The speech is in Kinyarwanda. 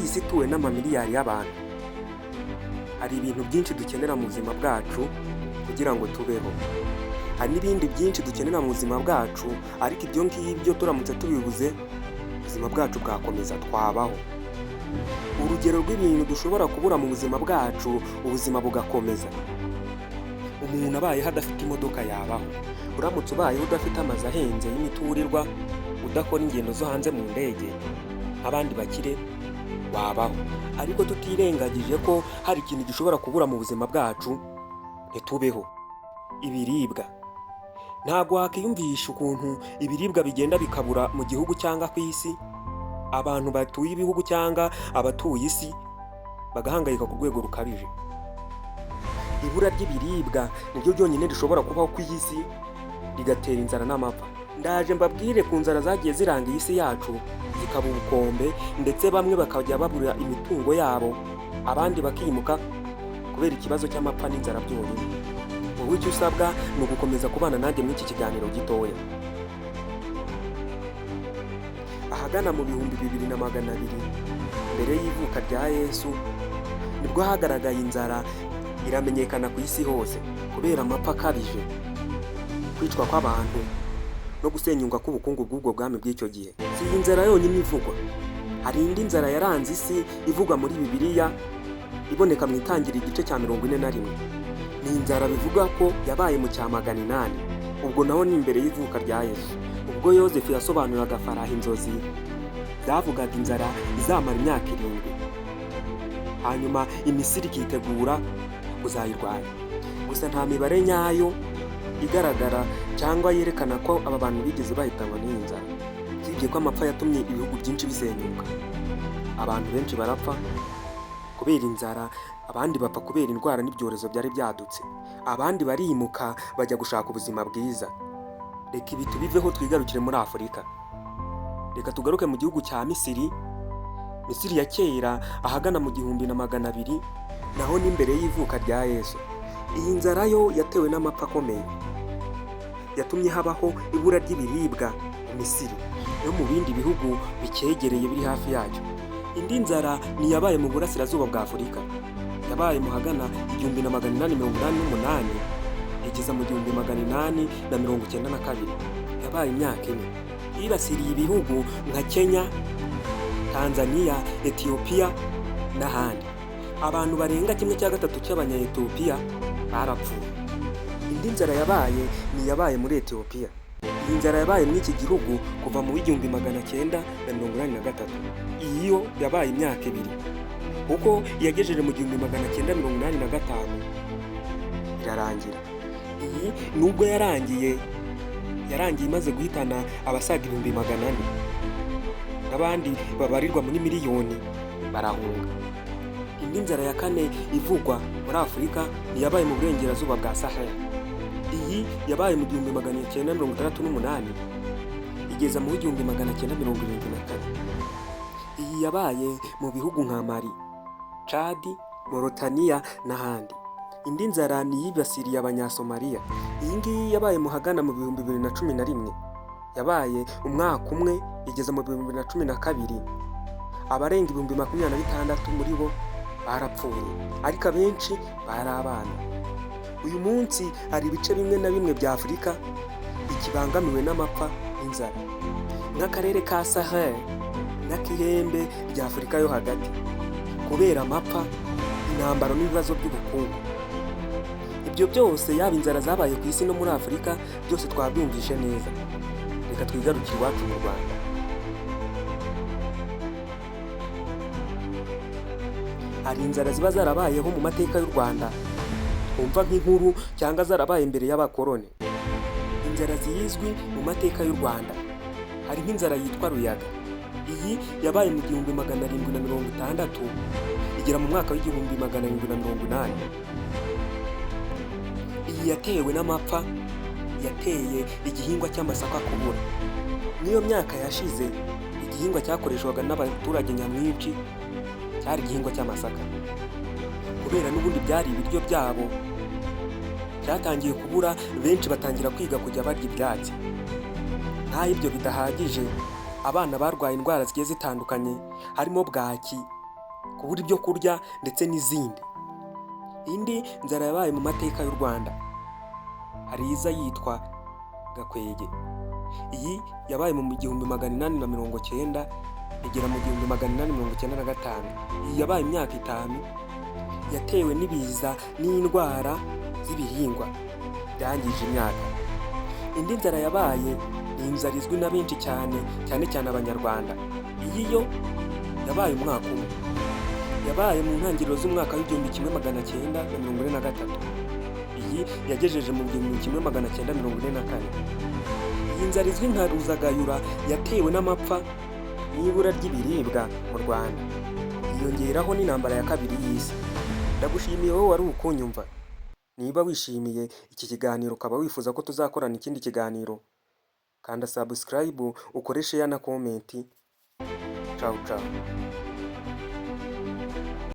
iyi si ituwe n'amamiliyari y'abantu, hari ibintu byinshi dukenera mu buzima bwacu kugira ngo tubeho. Hari n'ibindi byinshi dukenera mu buzima bwacu, ariko ibyo ngibyo turamutse tubibuze ubuzima bwacu bwakomeza twabaho. Urugero rw'ibintu dushobora kubura mu buzima bwacu, ubuzima bugakomeza. Umuntu abayeho adafite imodoka yabaho. Uramutse ubayeho udafite amazu ahenze y'imiturirwa, udakora ingendo zo hanze mu ndege nk'abandi bakire, wabaho. Ariko tutirengagije ko hari ikintu gishobora kubura mu buzima bwacu ntitubeho: ibiribwa. Ntabwo wakiyumvisha ukuntu ibiribwa bigenda bikabura mu gihugu cyangwa ku isi, abantu batuye ibihugu cyangwa abatuye isi bagahangayika ku rwego rukabije. Ibura ry'ibiribwa niryo ryonyine rishobora kubaho ku isi rigatera inzara n'amapfa. Ndaje mbabwire ku nzara zagiye ziranga iyi si yacu, zikaba ubukombe, ndetse bamwe bakajya babura imitungo yabo, abandi bakimuka kubera ikibazo cy'amapfa n'inzara byonyine. Wowe icyo usabwa ni ugukomeza kubana nanjye muri iki kiganiro gitoya. Ahagana mu 2200 mbere y'ivuka rya Yesu, nibwo hagaragaye inzara iramenyekana ku isi hose kubera amapfa akabije, kwicwa kw'abantu no gusenyuka k'ubukungu bw'ubwo bwami bw'icyo gihe. Si iyi nzara yonyine ivugwa, hari indi nzara yaranze isi ivugwa muri Bibiliya, iboneka mu Itangiriro igice cya 41. Ni inzara bivuga ko yabaye mu cya 800, ubwo naho ni imbere y'ivuka rya Yesu, ubwo Yozefu yasobanuraga Faraho inzozi zavugaga inzara izamara imyaka 7, hanyuma Imisiri ikitegura kuzayirwanya. Gusa nta mibare nyayo igaragara cyangwa yerekana ko aba bantu bigeze bahitanwa n'iyi nzara. Usibye ko amapfa yatumye ibihugu byinshi bisenyuka, abantu benshi barapfa kubera inzara, abandi bapfa kubera indwara n'ibyorezo byari byadutse, abandi barimuka bajya gushaka ubuzima bwiza. Reka ibi tubiveho twigarukire muri Afurika. Reka tugaruke mu gihugu cya Misiri. Misiri ya kera ahagana mu 1200, naho n'imbere y'ivuka rya Yesu. Iyi nzara yo yatewe n'amapfa akomeye, yatumye habaho ibura ry'ibiribwa mu Misiri no mu bindi bihugu bicyegereye biri hafi yacyo. Indi nzara ni yabaye mu burasirazuba bwa Afurika, yabaye mu hagana 1888 igeza mu 1892. Yabaye imyaka 4, yibasiriye ibihugu nka Kenya, Tanzania, Ethiopia n'ahandi. Abantu barenga 1/3 cy'abanya-Ethiopia barapfuye. Indi nzara yabaye ni yabaye muri Ethiopia. Iyi nzara yabaye muri iki gihugu kuva mu 1983. Iyo yabaye imyaka 2, kuko yagejeje mu 1985 irarangira. Iyi nubwo yarangiye imaze guhitana abasaga 400,000, n'abandi babarirwa muri miliyoni barahunga. Indi nzara ya 4 ivugwa muri Afurika ni yabaye mu burengerazuba bwa Sahara. Iyi yabaye mu 1968 igeza mu 1974. Iyi yabaye mu bihugu nka Mali, Chad, Mauritania n'ahandi. Indi nzara ni yibasiriye abanyasomaliya. Iyi ngiyi yabaye mu hagana mu 2011, yabaye umwaka umwe igeza mu 2012. Abarenga 26,000 muri bo barapfuye, ariko abenshi bari abana. Uyu munsi hari ibice bimwe na bimwe bya Afurika bikibangamiwe n'amapfa n'inzara, nk'akarere ka Sahel n'ak'ihembe rya Afurika yo hagati, kubera amapfa, intambara n'ibibazo by'ubukungu. Ibyo byose, yaba inzara zabaye ku isi no muri Afurika, byose twabyumvishe neza. Reka twigarukire iwacu mu Rwanda. Hari inzara ziba zarabayeho mu mateka y'u Rwanda twumva nk'inkuru, cyangwa zarabaye imbere y'abakoloni. Inzara zizwi mu mateka y'u Rwanda hari nk'inzara yitwa Ruyaga. Iyi yabaye mu 1760 igera mu mwaka w'1780. Iyi yatewe n'amapfa yateye igihingwa cy'amasaka kubura. Niyo myaka yashize, igihingwa cyakoreshwaga n'abaturage nyamwinshi cyari igihingwa cy'amasaka. Kubera n'ubundi byari ibiryo byabo, cyatangiye kubura, benshi batangira kwiga kujya barya ibyatsi. Ibyo bidahagije, abana barwaye indwara zigiye zitandukanye, harimo bwaki, kubura ibyo kurya ndetse n'izindi. Indi nzara yabaye mu mateka y'u Rwanda hari iza yitwa Gakwege. Iyi yabaye mu 1890 igera mu 1895. Iyi yabaye imyaka 5 yatewe n'ibiza n'indwara z'ibihingwa byangije imyaka. Indi nzara yabaye ni inzara izwi na benshi cyane cyane Abanyarwanda. Iyi yo yabaye umwaka umwe, yabaye mu ntangiriro z'umwaka w'1943. Iyi yagejeje mu 1944. Iyi nzara izwi nka Ruzagayura yatewe n'amapfa n'ibura ry'ibiribwa mu Rwanda, yiyongeraho n'intambara ya kabiri y'isi. Ndagushimiye wowe wari ukunyumva. Niba wishimiye iki kiganiro ukaba wifuza ko tuzakorana ikindi kiganiro, kanda subscribe, ukore share na comment. Ciao ciao.